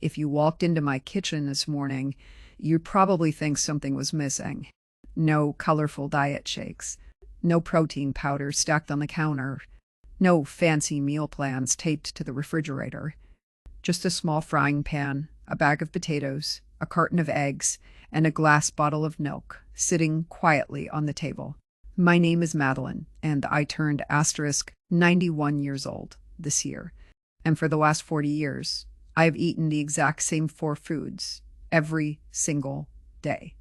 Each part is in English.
If you walked into my kitchen this morning, you'd probably think something was missing. No colorful diet shakes, no protein powder stacked on the counter, no fancy meal plans taped to the refrigerator. Just a small frying pan, a bag of potatoes, a carton of eggs, and a glass bottle of milk sitting quietly on the table. My name is Madeline, and I turned *91 years old this year. And for the last 40 years, I have eaten the exact same 4 foods every single day.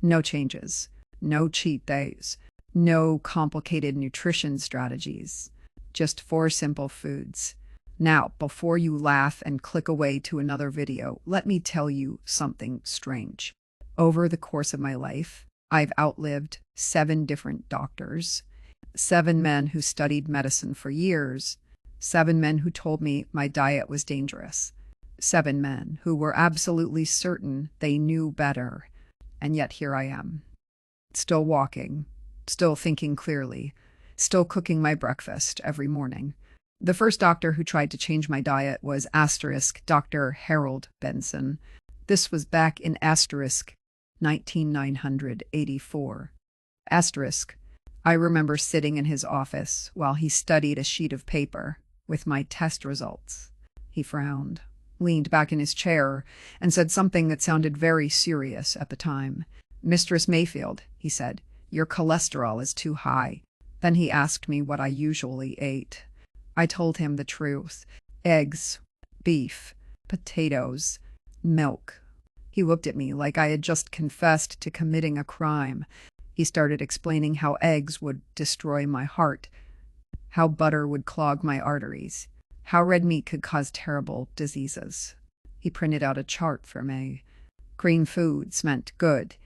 No changes, no cheat days, no complicated nutrition strategies, just 4 simple foods. Now, before you laugh and click away to another video, let me tell you something strange. Over the course of my life, I've outlived 7 different doctors, 7 men who studied medicine for years, 7 men who told me my diet was dangerous, 7 men who were absolutely certain they knew better. And yet here I am, still walking, still thinking clearly, still cooking my breakfast every morning. The first doctor who tried to change my diet was Dr. Harold Benson. This was back in 1984. I remember sitting in his office while he studied a sheet of paper with my test results. He frowned, leaned back in his chair, and said something that sounded very serious at the time. "Mistress Mayfield," he said, "your cholesterol is too high." Then he asked me what I usually ate. I told him the truth: eggs, beef, potatoes, milk. He looked at me like I had just confessed to committing a crime. He started explaining how eggs would destroy my heart, how butter would clog my arteries, how red meat could cause terrible diseases. He printed out a chart for me. Green foods meant good.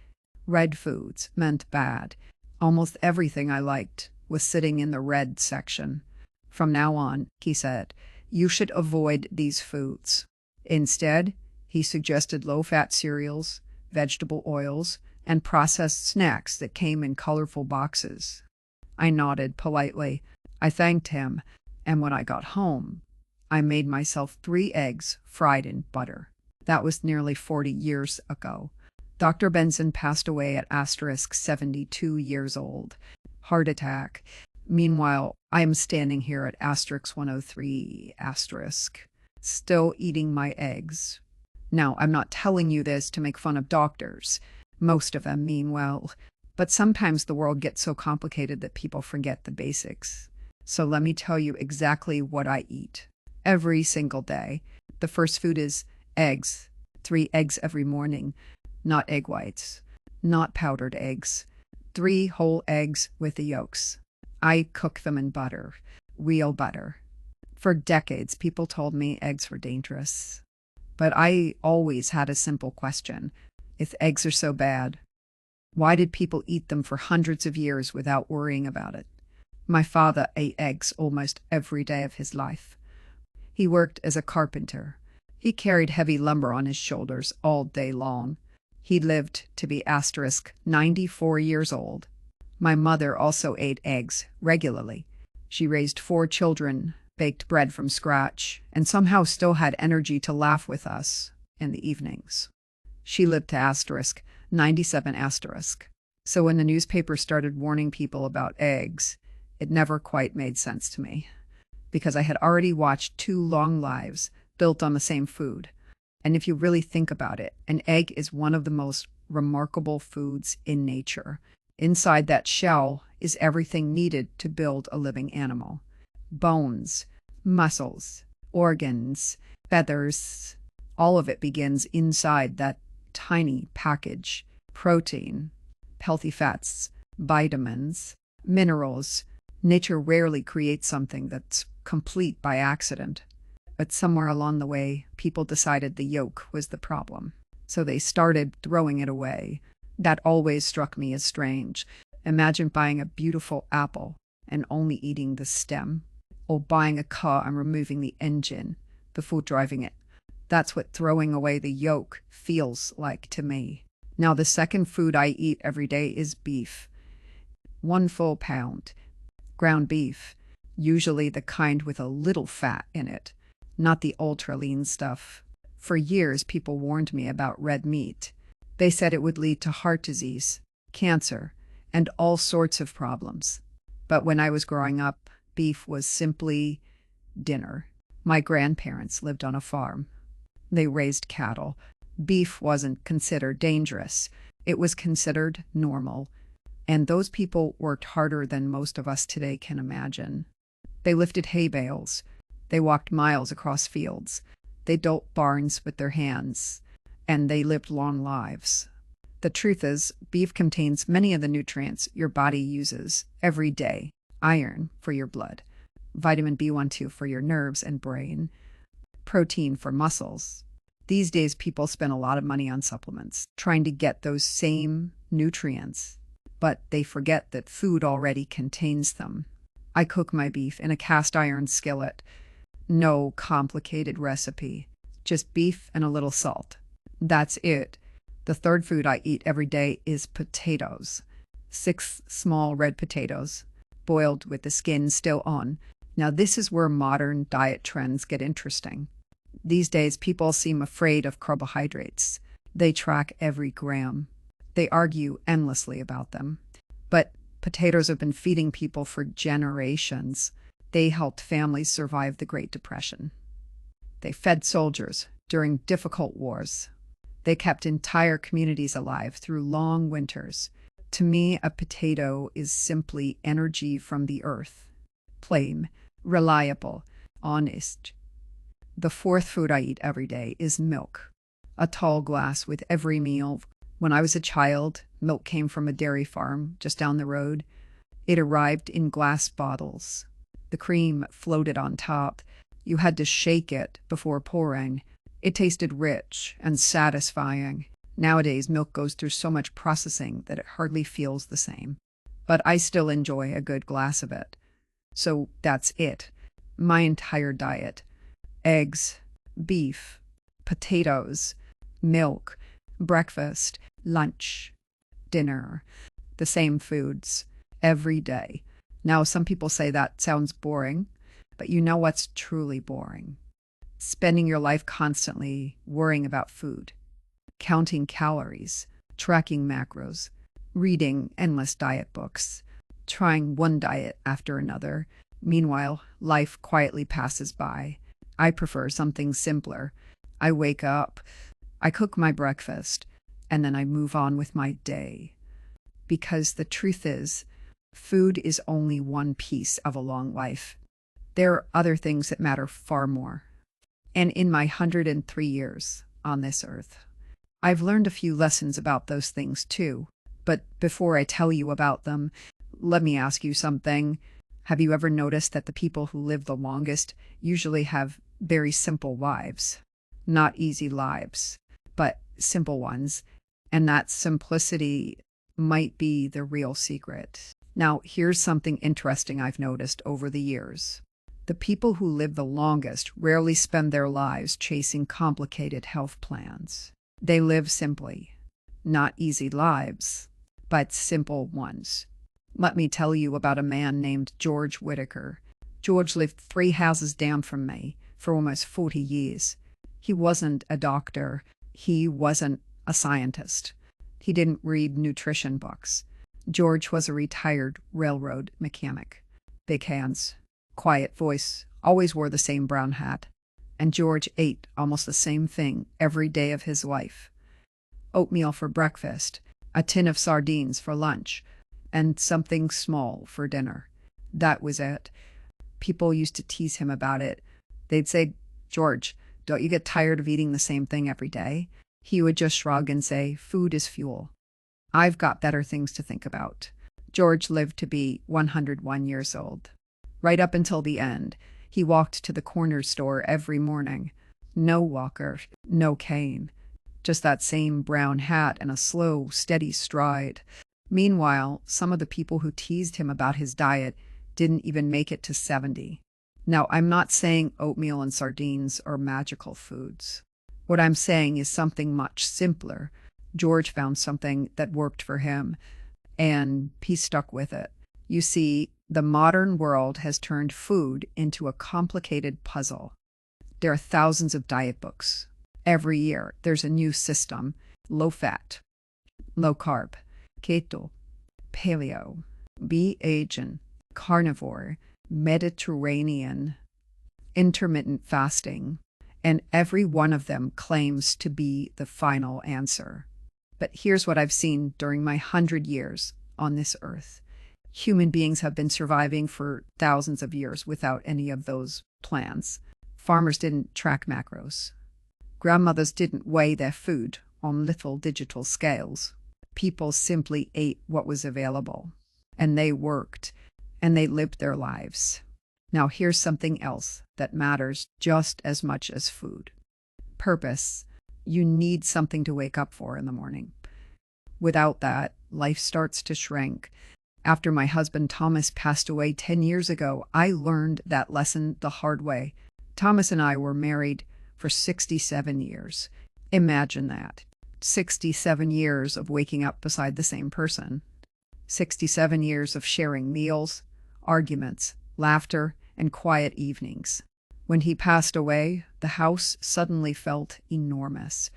Red foods meant bad. Almost everything I liked was sitting in the red section. From now on, he said, you should avoid these foods. Instead, he suggested low-fat cereals, vegetable oils, and processed snacks that came in colorful boxes. I nodded politely. I thanked him, and when I got home, I made myself 3 eggs fried in butter. That was nearly 40 years ago. Dr. Benson passed away at *72 years old. Heart attack. Meanwhile, I am standing here at *103, still eating my eggs. Now, I'm not telling you this to make fun of doctors. Most of them mean well, but sometimes the world gets so complicated that people forget the basics. So let me tell you exactly what I eat every single day. The first food is eggs. 3 eggs every morning, not egg whites, not powdered eggs. 3 whole eggs with the yolks. I cook them in butter, real butter. For decades, people told me eggs were dangerous. But I always had a simple question. If eggs are so bad, why did people eat them for hundreds of years without worrying about it? My father ate eggs almost every day of his life. He worked as a carpenter. He carried heavy lumber on his shoulders all day long. He lived to be *94 years old. My mother also ate eggs regularly. She raised 4 children, baked bread from scratch, and somehow still had energy to laugh with us in the evenings. She lived to *97. So when the newspaper started warning people about eggs, it never quite made sense to me, because I had already watched 2 long lives built on the same food. And if you really think about it, an egg is one of the most remarkable foods in nature. Inside that shell is everything needed to build a living animal. Bones, muscles, organs, feathers, all of it begins inside that tiny package. Protein, healthy fats, vitamins, minerals. Nature rarely creates something that's complete by accident. But somewhere along the way, people decided the yolk was the problem. So they started throwing it away. That always struck me as strange. Imagine buying a beautiful apple and only eating the stem, or buying a car and removing the engine before driving it. That's what throwing away the yolk feels like to me. Now, the second food I eat every day is beef. 1 full pound. Ground beef, usually the kind with a little fat in it, not the ultra-lean stuff. For years, people warned me about red meat. They said it would lead to heart disease, cancer, and all sorts of problems. But when I was growing up, beef was simply dinner. My grandparents lived on a farm. They raised cattle. Beef wasn't considered dangerous. It was considered normal. And those people worked harder than most of us today can imagine. They lifted hay bales. They walked miles across fields. They built barns with their hands. And they lived long lives. The truth is, beef contains many of the nutrients your body uses every day. Iron for your blood, vitamin B12 for your nerves and brain, protein for muscles. These days, people spend a lot of money on supplements, trying to get those same nutrients, but they forget that food already contains them. I cook my beef in a cast iron skillet. No complicated recipe, just beef and a little salt. That's it. The third food I eat every day is potatoes. 6 small red potatoes, boiled with the skin still on. Now, this is where modern diet trends get interesting. These days, people seem afraid of carbohydrates. They track every gram. They argue endlessly about them. But potatoes have been feeding people for generations. They helped families survive the Great Depression. They fed soldiers during difficult wars. They kept entire communities alive through long winters. To me, a potato is simply energy from the earth. Plain, reliable, honest. The fourth food I eat every day is milk. A tall glass with every meal. When I was a child, milk came from a dairy farm just down the road. It arrived in glass bottles. The cream floated on top. You had to shake it before pouring. It tasted rich and satisfying. Nowadays, milk goes through so much processing that it hardly feels the same. But I still enjoy a good glass of it. So that's it. My entire diet. Eggs, beef, potatoes, milk, breakfast, lunch, dinner. The same foods every day. Now, some people say that sounds boring, but you know what's truly boring? Spending your life constantly worrying about food, counting calories, tracking macros, reading endless diet books, trying one diet after another. Meanwhile, life quietly passes by. I prefer something simpler. I wake up, I cook my breakfast, and then I move on with my day. Because the truth is, food is only one piece of a long life. There are other things that matter far more. And in my 103 years on this earth, I've learned a few lessons about those things too. But before I tell you about them, let me ask you something. Have you ever noticed that the people who live the longest usually have very simple lives? Not easy lives, but simple ones. And that simplicity might be the real secret. Now, here's something interesting I've noticed over the years. The people who live the longest rarely spend their lives chasing complicated health plans. They live simply. Not easy lives, but simple ones. Let me tell you about a man named George Whitaker. George lived 3 houses down from me for almost 40 years. He wasn't a doctor. He wasn't a scientist. He didn't read nutrition books. George was a retired railroad mechanic. Big hands, quiet voice, always wore the same brown hat. And George ate almost the same thing every day of his life. Oatmeal for breakfast, a tin of sardines for lunch, and something small for dinner. That was it. People used to tease him about it. They'd say, "George, don't you get tired of eating the same thing every day?" He would just shrug and say, "Food is fuel. I've got better things to think about." George lived to be 101 years old. Right up until the end, he walked to the corner store every morning. No walker, no cane. Just that same brown hat and a slow, steady stride. Meanwhile, some of the people who teased him about his diet didn't even make it to 70. Now, I'm not saying oatmeal and sardines are magical foods. What I'm saying is something much simpler. George found something that worked for him, and he stuck with it. You see, the modern world has turned food into a complicated puzzle. There are thousands of diet books, Every year, there's a new system: low fat, low carb, keto, paleo, vegan, carnivore, Mediterranean, intermittent fasting, and every one of them claims to be the final answer. But here's what I've seen during my 100 years on this earth. Human beings have been surviving for thousands of years without any of those plans. Farmers didn't track macros. Grandmothers didn't weigh their food on little digital scales. People simply ate what was available, and they worked, and they lived their lives. Now, here's something else that matters just as much as food: purpose. You need something to wake up for in the morning. Without that, life starts to shrink. After my husband Thomas passed away 10 years ago, I learned that lesson the hard way. Thomas and I were married for 67 years. Imagine that. 67 years of waking up beside the same person. 67 years of sharing meals, arguments, laughter, and quiet evenings. When he passed away, the house suddenly felt enormous.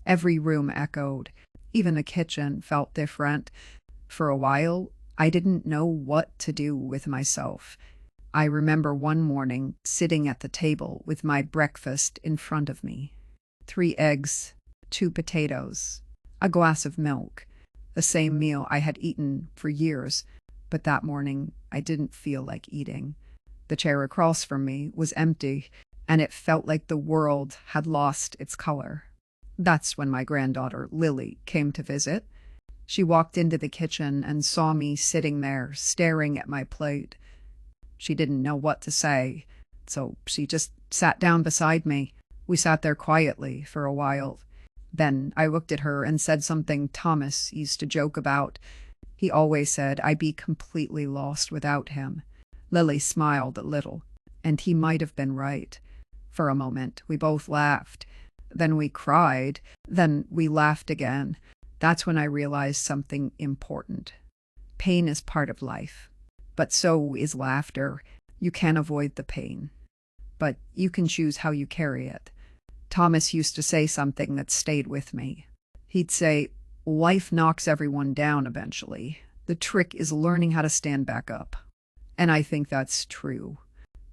Every room echoed. Even the kitchen felt different. For a while, I didn't know what to do with myself. I remember one morning sitting at the table with my breakfast in front of me. 3 eggs, 2 potatoes, a glass of milk, the same meal I had eaten for years, but that morning I didn't feel like eating. The chair across from me was empty, and it felt like the world had lost its color. That's when my granddaughter, Lily, came to visit. She walked into the kitchen and saw me sitting there, staring at my plate. She didn't know what to say, so she just sat down beside me. We sat there quietly for a while. Then I looked at her and said something Thomas used to joke about. He always said I'd be completely lost without him. Lily smiled a little, and he might have been right. For a moment, we both laughed. Then we cried. Then we laughed again. That's when I realized something important. Pain is part of life, but so is laughter. You can't avoid the pain, but you can choose how you carry it. Thomas used to say something that stayed with me. He'd say, "Life knocks everyone down eventually. The trick is learning how to stand back up." And I think that's true,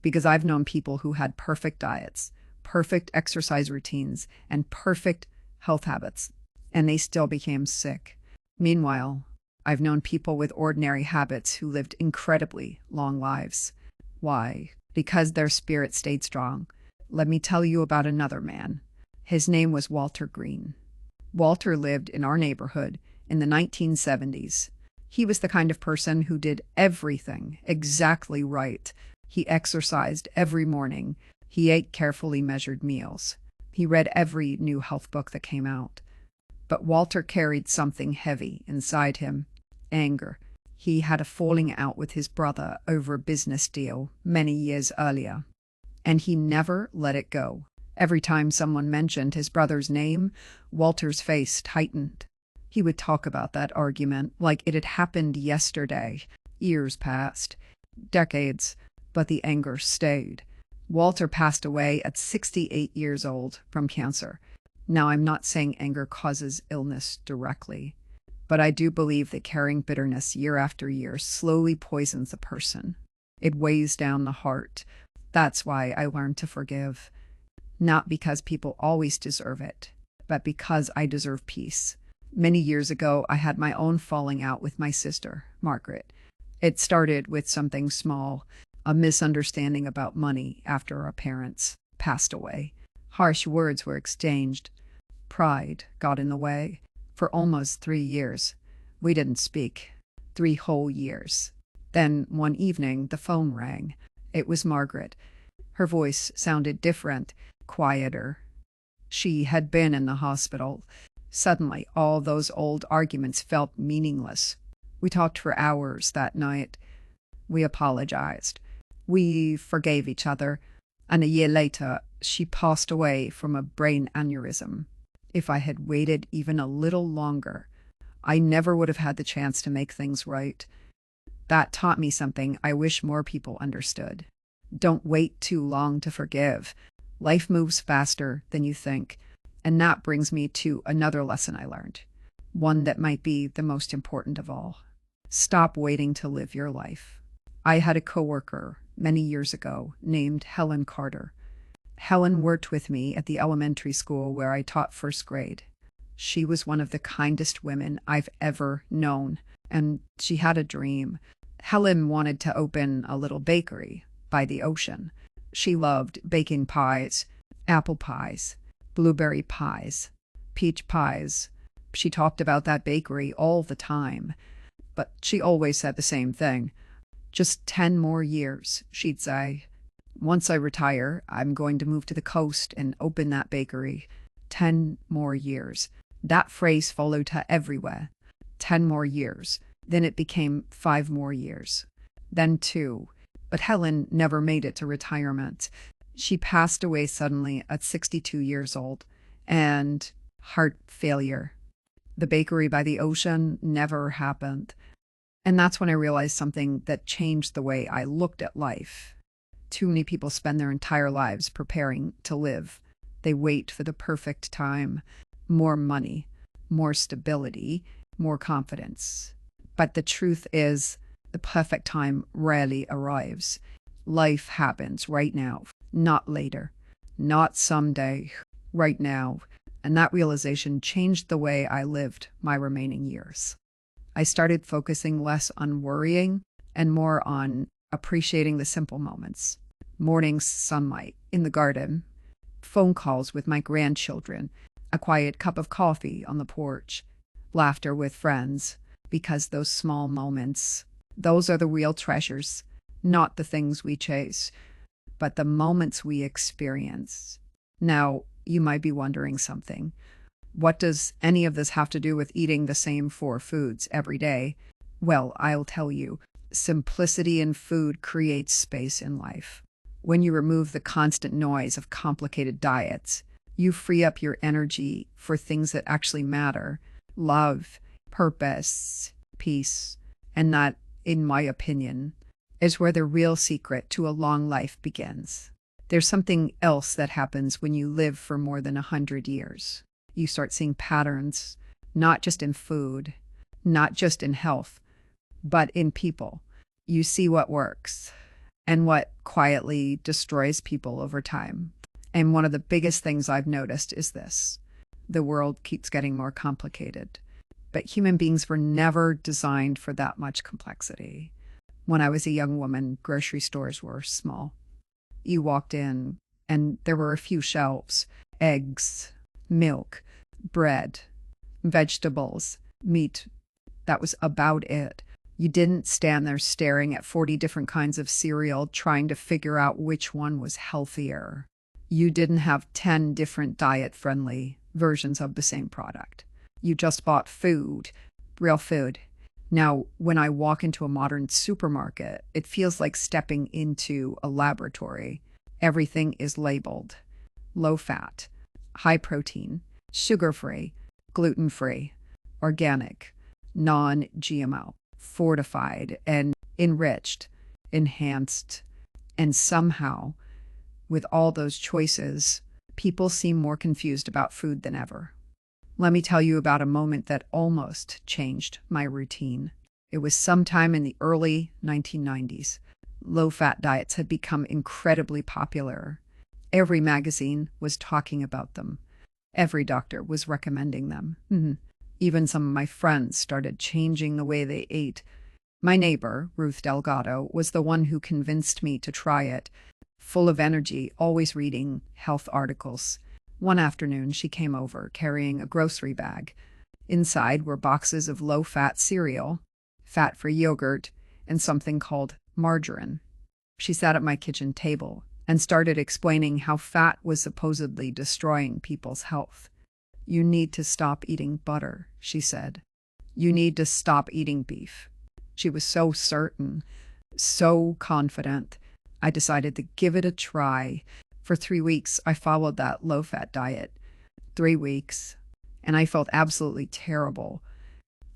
because I've known people who had perfect diets, perfect exercise routines, and perfect health habits, and they still became sick. Meanwhile, I've known people with ordinary habits who lived incredibly long lives. Why? Because their spirit stayed strong. Let me tell you about another man. His name was Walter Green. Walter lived in our neighborhood in the 1970s. He was the kind of person who did everything exactly right. He exercised every morning. He ate carefully measured meals. He read every new health book that came out. But Walter carried something heavy inside him: anger. He had a falling out with his brother over a business deal many years earlier, and he never let it go. Every time someone mentioned his brother's name, Walter's face tightened. He would talk about that argument like it had happened yesterday. Years passed, decades, but the anger stayed. Walter passed away at 68 years old from cancer. Now, I'm not saying anger causes illness directly, but I do believe that carrying bitterness year after year slowly poisons a person. It weighs down the heart. That's why I learned to forgive. Not because people always deserve it, but because I deserve peace. Many years ago, I had my own falling out with my sister, Margaret. It started with something small, a misunderstanding about money after our parents passed away. Harsh words were exchanged. Pride got in the way. For almost 3 years, we didn't speak. 3 whole years. Then, one evening, the phone rang. It was Margaret. Her voice sounded different, quieter. She had been in the hospital. Suddenly, all those old arguments felt meaningless. We talked for hours that night. We apologized. We forgave each other. And a year later, she passed away from a brain aneurysm. If I had waited even a little longer, I never would have had the chance to make things right. That taught me something I wish more people understood. Don't wait too long to forgive. Life moves faster than you think, And that brings me to another lesson I learned, one that might be the most important of all. Stop waiting to live your life. I had a coworker many years ago named Helen Carter. Helen worked with me at the elementary school where I taught first grade. She was one of the kindest women I've ever known, and she had a dream. Helen wanted to open a little bakery by the ocean. She loved baking pies, apple pies, blueberry pies, peach pies. She talked about that bakery all the time, but she always said the same thing. Just 10 more years, she'd say. Once I retire, I'm going to move to the coast and open that bakery. 10 more years. That phrase followed her everywhere. 10 more years. Then it became 5 more years. Then 2. But Helen never made it to retirement. She passed away suddenly at 62 years old. And heart failure. The bakery by the ocean never happened. And that's when I realized something that changed the way I looked at life. Too many people spend their entire lives preparing to live. They wait for the perfect time, more money, more stability, more confidence. But the truth is, the perfect time rarely arrives. Life happens right now, not later, not someday, right now. And that realization changed the way I lived my remaining years. I started focusing less on worrying and more on appreciating the simple moments. Morning sunlight in the garden, phone calls with my grandchildren, a quiet cup of coffee on the porch, laughter with friends, because those small moments, those are the real treasures, not the things we chase, but the moments we experience. Now, you might be wondering something. What does any of this have to do with eating the same 4 foods every day? Well, I'll tell you, simplicity in food creates space in life. When you remove the constant noise of complicated diets, you free up your energy for things that actually matter: love, purpose, peace. And that, in my opinion, is where the real secret to a long life begins. There's something else that happens when you live for more than 100 years. You start seeing patterns, not just in food, not just in health, but in people. You see what works and what quietly destroys people over time. And one of the biggest things I've noticed is this: the world keeps getting more complicated, but human beings were never designed for that much complexity. When I was a young woman, grocery stores were small. You walked in, and there were a few shelves: eggs, milk, bread, vegetables, meat. That was about it. You didn't stand there staring at 40 different kinds of cereal trying to figure out which one was healthier. You didn't have 10 different diet-friendly versions of the same product. You just bought food, real food. Now, when I walk into a modern supermarket, it feels like stepping into a laboratory. Everything is labeled: low fat, high protein, sugar-free, gluten-free, organic, non-GMO, fortified and enriched, enhanced. And somehow, with all those choices, people seem more confused about food than ever. Let me tell you about a moment that almost changed my routine. It was sometime in the early 1990s. Low-fat diets had become incredibly popular. Every magazine was talking about them. Every doctor was recommending them. Even some of my friends started changing the way they ate. My neighbor, Ruth Delgado, was the one who convinced me to try it. Full of energy, always reading health articles. One afternoon, she came over carrying a grocery bag. Inside were boxes of low-fat cereal, fat-free yogurt, and something called margarine. She sat at my kitchen table and started explaining how fat was supposedly destroying people's health. "You need to stop eating butter," she said. "You need to stop eating beef." She was so certain, so confident. I decided to give it a try. For 3 weeks, I followed that low-fat diet. 3 weeks, and I felt absolutely terrible.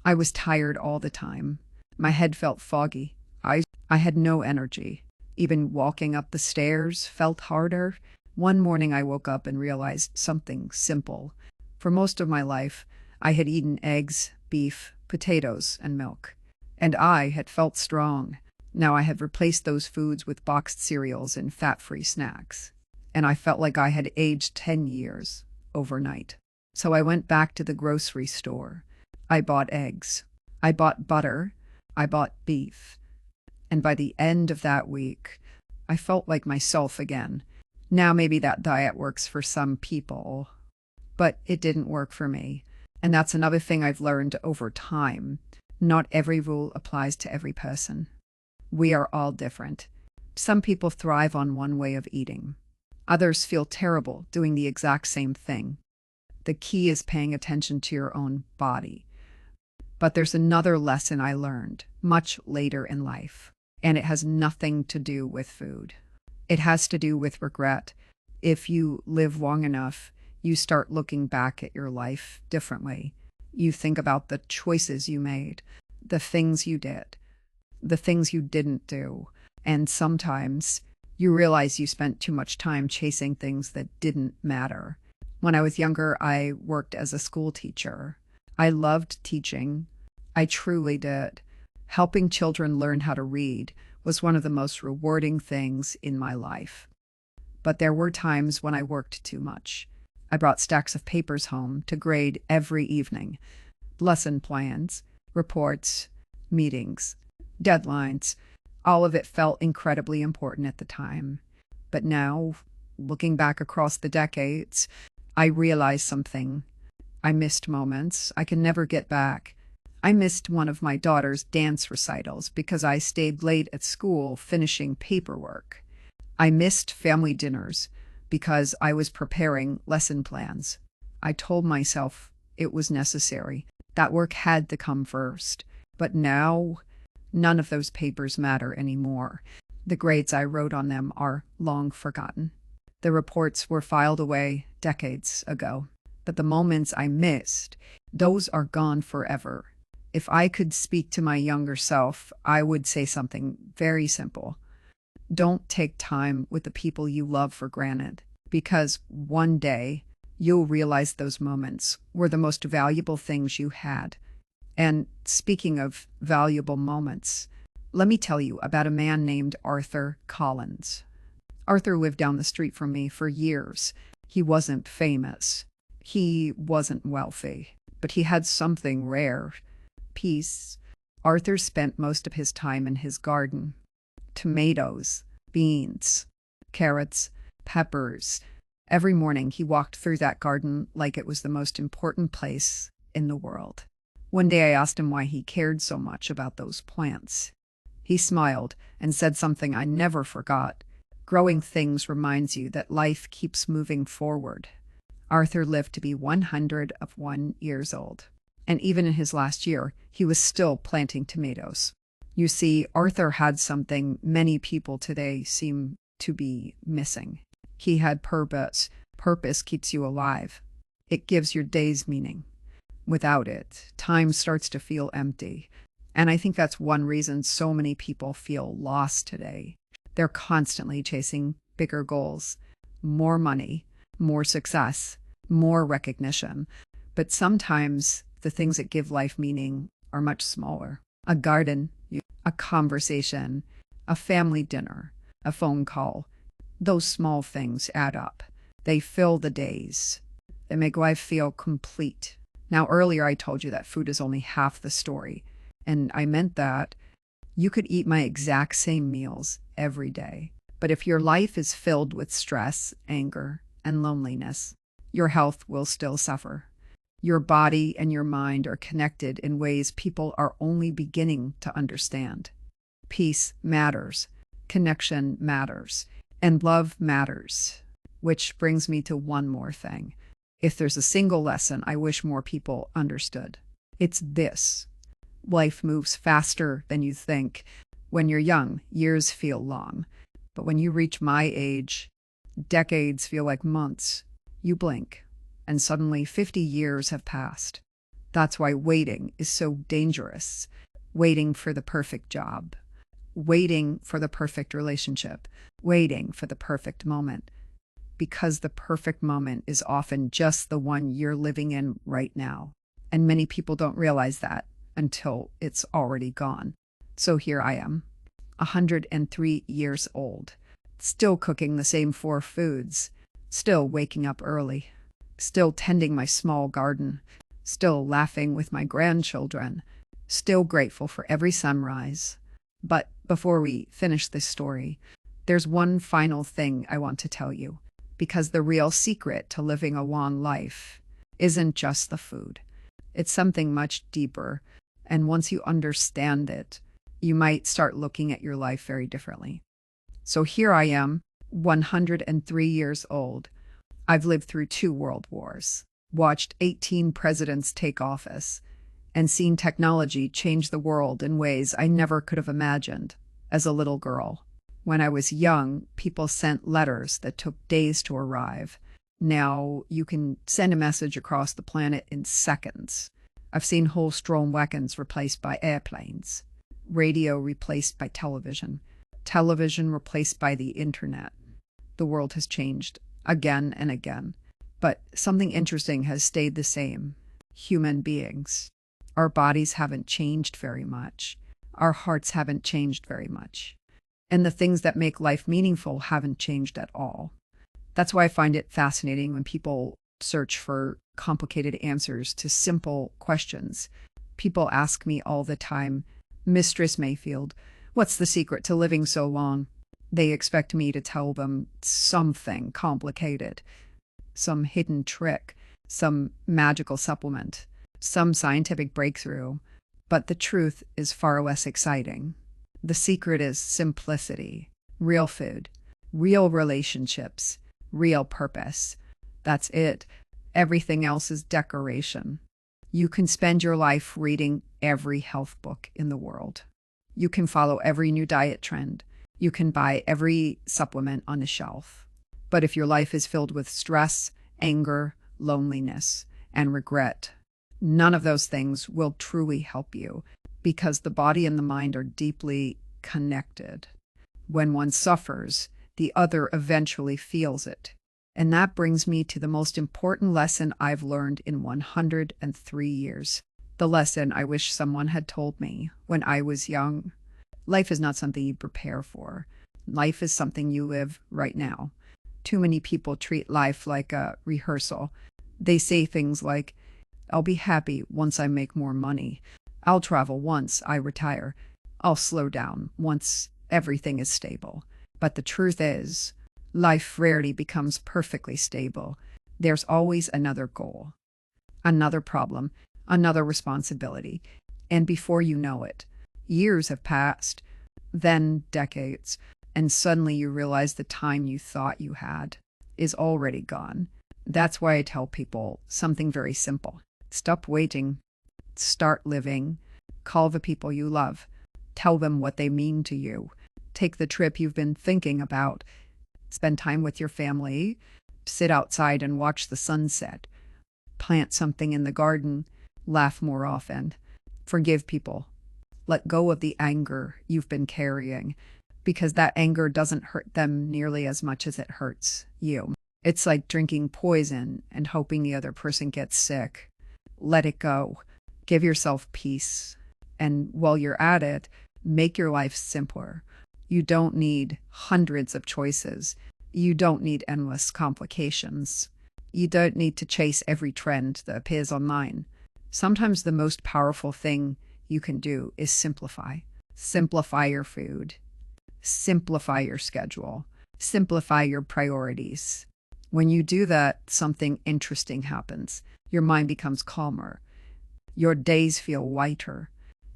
I was tired all the time. My head felt foggy. I had no energy. Even walking up the stairs felt harder. One morning I woke up and realized something simple. For most of my life, I had eaten eggs, beef, potatoes, and milk. And I had felt strong. Now I had replaced those foods with boxed cereals and fat-free snacks. And I felt like I had aged 10 years overnight. So I went back to the grocery store. I bought eggs. I bought butter. I bought beef. And by the end of that week, I felt like myself again. Now maybe that diet works for some people, but it didn't work for me. And that's another thing I've learned over time. Not every rule applies to every person. We are all different. Some people thrive on one way of eating. Others feel terrible doing the exact same thing. The key is paying attention to your own body. But there's another lesson I learned much later in life, and it has nothing to do with food. It has to do with regret. If you live long enough, you start looking back at your life differently. You think about the choices you made, the things you did, the things you didn't do, and sometimes you realize you spent too much time chasing things that didn't matter. When I was younger, I worked as a school teacher. I loved teaching. I truly did. Helping children learn how to read was one of the most rewarding things in my life. But there were times when I worked too much. I brought stacks of papers home to grade every evening. Lesson plans, reports, meetings, deadlines. All of it felt incredibly important at the time. But now, looking back across the decades, I realized something. I missed moments I can never get back. I missed one of my daughter's dance recitals because I stayed late at school finishing paperwork. I missed family dinners because I was preparing lesson plans. I told myself it was necessary. That work had to come first. But now, none of those papers matter anymore. The grades I wrote on them are long forgotten. The reports were filed away decades ago. But the moments I missed, those are gone forever. If I could speak to my younger self, I would say something very simple. Don't take time with the people you love for granted, because one day you'll realize those moments were the most valuable things you had. And speaking of valuable moments, let me tell you about a man named Arthur Collins. Arthur lived down the street from me for years. He wasn't famous. He wasn't wealthy, but he had something rare. Peace. Arthur spent most of his time in his garden. Tomatoes, beans, carrots, peppers. Every morning he walked through that garden like it was the most important place in the world. One day I asked him why he cared so much about those plants. He smiled and said something I never forgot. Growing things reminds you that life keeps moving forward. Arthur lived to be 101 years old. And even in his last year, he was still planting tomatoes. You see, Arthur had something many people today seem to be missing. He had purpose. Purpose keeps you alive. It gives your days meaning. Without it, time starts to feel empty. And I think that's one reason so many people feel lost today. They're constantly chasing bigger goals, more money, more success, more recognition. But sometimes the things that give life meaning are much smaller. A garden, a conversation, a family dinner, a phone call. Those small things add up. They fill the days. They make life feel complete. Now, earlier I told you that food is only half the story. And I meant that you could eat my exact same meals every day. But if your life is filled with stress, anger, and loneliness, your health will still suffer. Your body and your mind are connected in ways people are only beginning to understand. Peace matters. Connection matters. And love matters. Which brings me to one more thing. If there's a single lesson I wish more people understood, it's this. Life moves faster than you think. When you're young, years feel long. But when you reach my age, decades feel like months. You blink, and suddenly 50 years have passed. That's why waiting is so dangerous. Waiting for the perfect job. Waiting for the perfect relationship. Waiting for the perfect moment. because the perfect moment is often just the one you're living in right now. And many people don't realize that until it's already gone. So here I am, 103 years old, still cooking the same four foods, still waking up early, still tending my small garden, still laughing with my grandchildren, still grateful for every sunrise. But before we finish this story, there's one final thing I want to tell you, because the real secret to living a long life isn't just the food. It's something much deeper, and once you understand it, you might start looking at your life very differently. So here I am, 103 years old. I've lived through 2 world wars, watched 18 presidents take office, and seen technology change the world in ways I never could have imagined as a little girl. When I was young, people sent letters that took days to arrive. Now you can send a message across the planet in seconds. I've seen whole Stromweckens replaced by airplanes, radio replaced by television, television replaced by the internet. The world has changed again and again, but something interesting has stayed the same. Human beings. Our bodies haven't changed very much. Our hearts haven't changed very much. And the things that make life meaningful haven't changed at all. That's why I find it fascinating when people search for complicated answers to simple questions. People ask me all the time, Mistress Mayfield, what's the secret to living so long? They expect me to tell them something complicated, some hidden trick, some magical supplement, some scientific breakthrough. But the truth is far less exciting. The secret is simplicity, real food, real relationships, real purpose. That's it. Everything else is decoration. You can spend your life reading every health book in the world. You can follow every new diet trend. You can buy every supplement on the shelf. But if your life is filled with stress, anger, loneliness, and regret, none of those things will truly help you, because the body and the mind are deeply connected. When one suffers, the other eventually feels it. And that brings me to the most important lesson I've learned in 103 years. The lesson I wish someone had told me when I was young. Life is not something you prepare for. Life is something you live right now. Too many people treat life like a rehearsal. They say things like, I'll be happy once I make more money. I'll travel once I retire. I'll slow down once everything is stable. But the truth is, life rarely becomes perfectly stable. There's always another goal, another problem, another responsibility. And before you know it, years have passed, then decades, and suddenly you realize the time you thought you had is already gone. That's why I tell people something very simple. Stop waiting. Start living. Call the people you love. Tell them what they mean to you. Take the trip you've been thinking about. Spend time with your family. Sit outside and watch the sunset. Plant something in the garden. Laugh more often. Forgive people. Let go of the anger you've been carrying, because that anger doesn't hurt them nearly as much as it hurts you. It's like drinking poison and hoping the other person gets sick. Let it go. Give yourself peace. And while you're at it, make your life simpler. You don't need hundreds of choices. You don't need endless complications. You don't need to chase every trend that appears online. Sometimes the most powerful thing you can do is simplify. Simplify your food. Simplify your schedule. Simplify your priorities. When you do that, something interesting happens. Your mind becomes calmer. Your days feel lighter.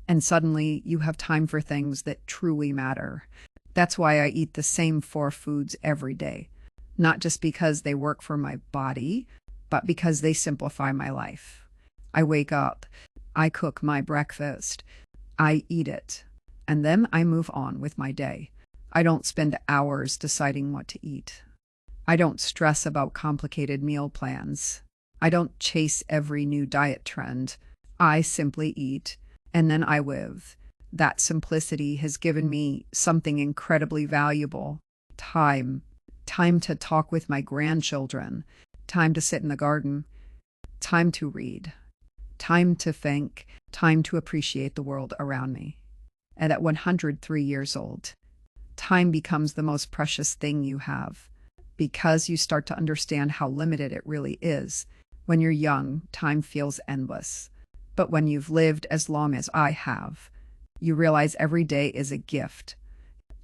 And suddenly you have time for things that truly matter. That's why I eat the same 4 foods every day. Not just because they work for my body, but because they simplify my life. I wake up. I cook my breakfast. I eat it. And then I move on with my day. I don't spend hours deciding what to eat. I don't stress about complicated meal plans. I don't chase every new diet trend. I simply eat, and then I live. That simplicity has given me something incredibly valuable: time. time to talk with my grandchildren, time to sit in the garden, time to read, time to think, time to appreciate the world around me. And at 103 years old, time becomes the most precious thing you have because you start to understand how limited it really is. When you're young, time feels endless. But when you've lived as long as I have, you realize every day is a gift.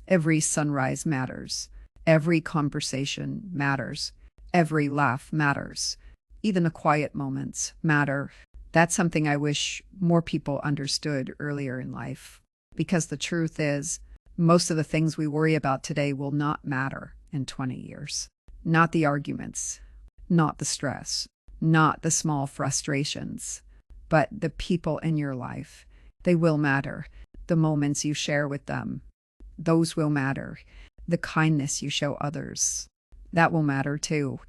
Every sunrise matters. Every conversation matters. Every laugh matters. Even the quiet moments matter. That's something I wish more people understood earlier in life. Because the truth is, most of the things we worry about today will not matter in 20 years. Not the arguments, not the stress, not the small frustrations, but the people in your life. They will matter. The moments you share with them, those will matter. The kindness you show others, that will matter too.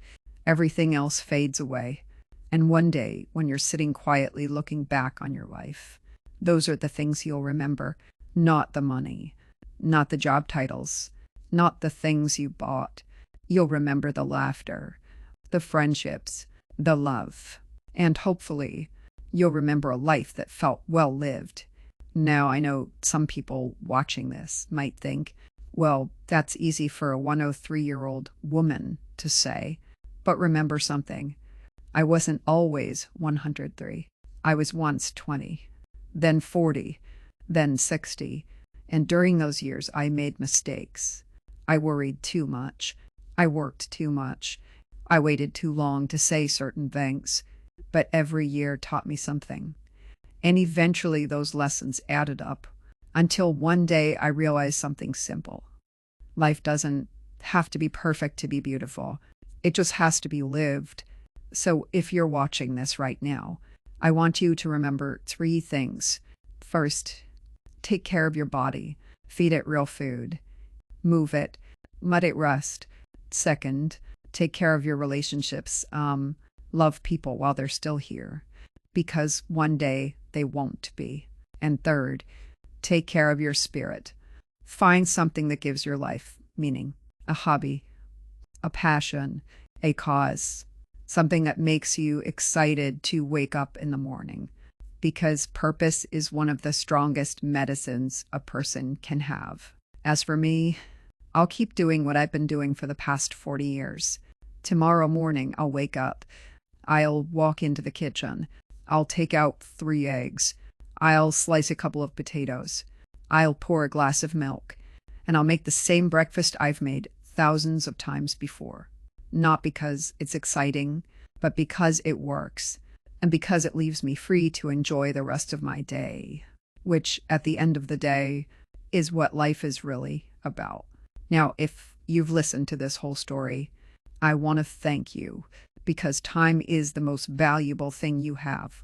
Everything else fades away. And one day, when you're sitting quietly looking back on your life, those are the things you'll remember, not the money, not the job titles, not the things you bought. You'll remember the laughter, the friendships, the love, and hopefully, you'll remember a life that felt well lived. Now, I know some people watching this might think, well, that's easy for a 103-year-old woman to say. But remember something. I wasn't always 103. I was once 20, then 40, then 60. And during those years, I made mistakes. I worried too much. I worked too much. I waited too long to say certain things. But every year taught me something. And eventually those lessons added up until one day I realized something simple. Life doesn't have to be perfect to be beautiful. It just has to be lived. So if you're watching this right now, I want you to remember 3 things. First, take care of your body. Feed it real food. Move it. Let it rest. Second, take care of your relationships. Love people while they're still here, because one day they won't be. And third, take care of your spirit. Find something that gives your life meaning, a hobby, a passion, a cause, something that makes you excited to wake up in the morning, because purpose is one of the strongest medicines a person can have. As for me, I'll keep doing what I've been doing for the past 40 years. Tomorrow morning, I'll wake up. I'll walk into the kitchen. I'll take out 3 eggs. I'll slice a couple of potatoes. I'll pour a glass of milk. And I'll make the same breakfast I've made thousands of times before. Not because it's exciting, but because it works. And because it leaves me free to enjoy the rest of my day. Which, at the end of the day, is what life is really about. Now, if you've listened to this whole story, I want to thank you, because time is the most valuable thing you have.